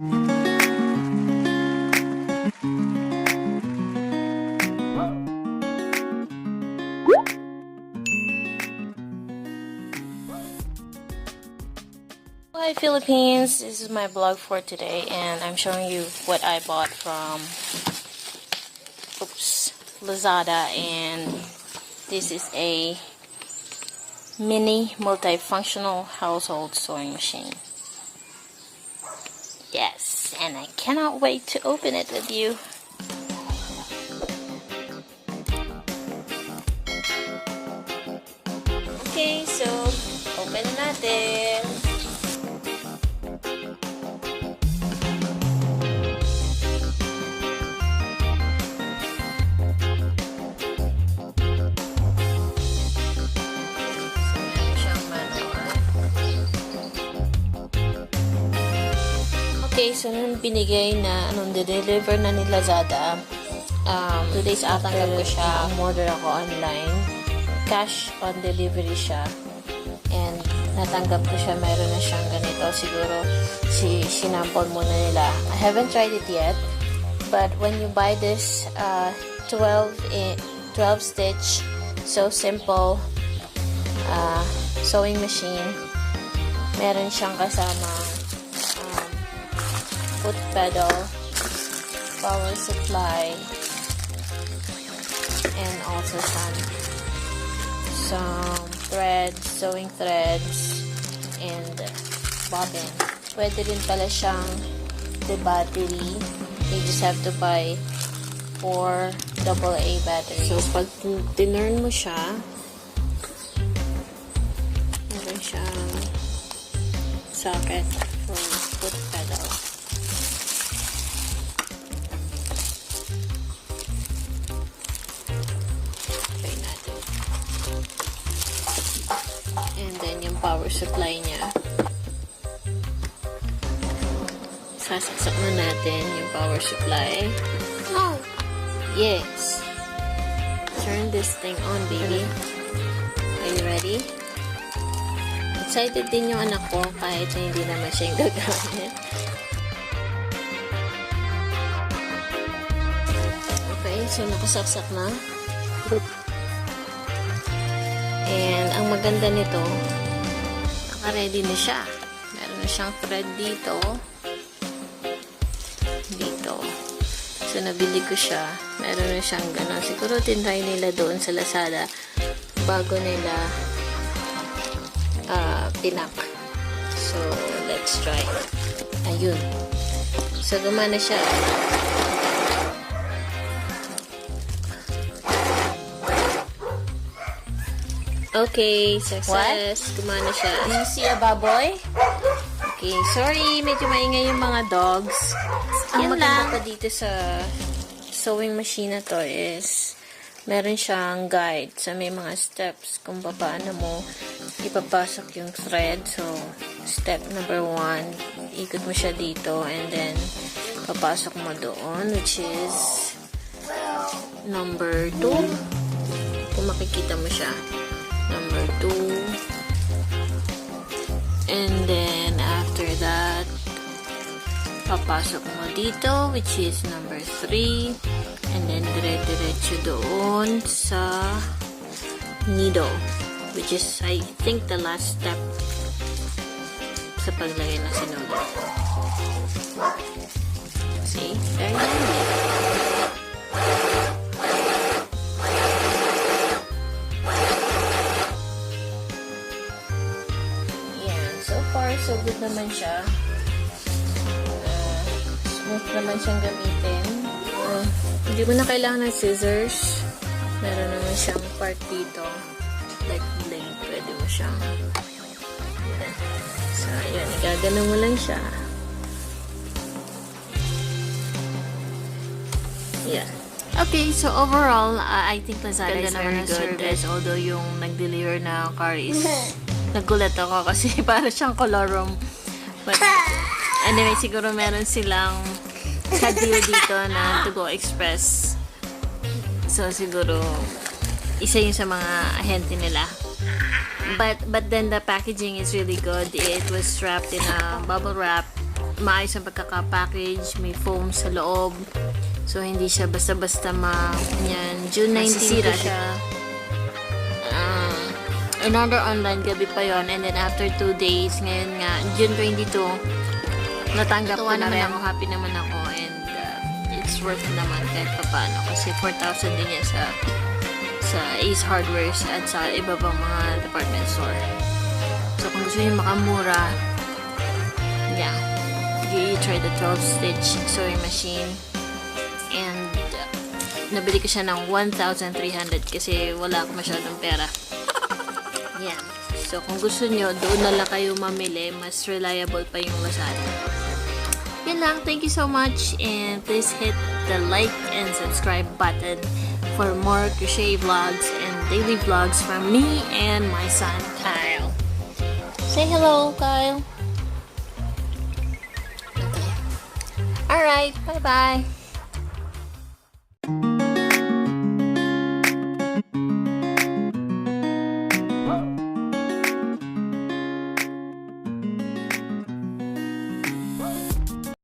Hi Philippines, this is my vlog for today and I'm showing you what I bought from Lazada, and this is a mini multifunctional household sewing machine. Yes, and I cannot wait to open it with you. Okay, so open natin. Okay, so nung binigay na, deliver na ni Lazada, 2 days after ko siya, order ako online. Cash on delivery siya. And natanggap ko siya, mayroon na siyang ganito. Siguro, sinample muna nila. I haven't tried it yet. But when you buy this 12 stitch, so simple sewing machine, meron siyang kasama foot pedal, power supply, and also some threads, sewing threads, and bobbin. Pwede rin pala siyang the battery. You just have to buy 4 AA batteries. So pag tinurn mo siya, meron siyang socket for foot pedal. And then yung power supply niya. Sasaksak na natin yung power supply. Oh! Yes! Turn this thing on, baby. Are you ready? Excited din yung anak ko kahit na hindi naman siya yung gagamit. Okay, so nakasaksak na. And ang maganda nito, naka-ready na siya. Meron na siyang thread dito. So, nabili ko siya. Meron na siyang gano'n. Siguro tinry nila doon sa Lazada bago nila pinak. So, let's try. Ayun. So, gumana siya. Okay, success. What? Gumana siya. Do you see a baboy? Okay, sorry. Medyo maingay yung mga dogs. Ang maganda pa dito sa sewing machine na to is meron siyang guide. So, may mga steps kung paano mo ipapasok yung thread. So, step number 1, ikot mo siya dito and then papasok mo doon, which is number 2. Kung makikita mo siya. Number 2. And then, after that, papasok mo dito, which is number 3. And then, dire-diretso doon sa needle, which is, I think, the last step sa paglagay ng sinulid. See? Very nice. So good naman siya. Smooth naman siyang gamitin. Hindi mo na kailangan ng scissors. Meron naman siyang part dito. Like bling. Pwede mo siyang so, ayan. Igagano mo lang siya. Yeah. Okay, so overall, I think Lazada is very good. Although yung nag-deliver na car is nagulat ako kasi para siyang colorum. But anyway, siguro meron silang sa deal dito na to go express. So siguro isa yun sa mga ahente nila. But then the packaging is really good. It was wrapped in a bubble wrap maayos ang pagkaka-package, may foam sa loob. So, hindi siya basta-basta yan. June 19 ko siya. Another online, gabi pa yon. And then, after 2 days, ngayon nga, June 22, natanggap ko na rin ako. Happy naman ako. And, it's worth naman kahit pa paano. Kasi 4,000 din yan sa Ace Hardware at sa iba pang mga department store. So, kung gusto niyo makamura, yeah, you try the 12-stitch sewing machine. And, nabili ko siya ng 1,300 kasi wala ako masyadong pera. Yeah. So, kung gusto nyo, doon na lang kayo mamili. Mas reliable pa yung Lazada. Yan lang. Thank you so much. And please hit the like and subscribe button for more crochet vlogs and daily vlogs from me and my son, Kyle. Say hello, Kyle. Okay. Alright. Bye-bye.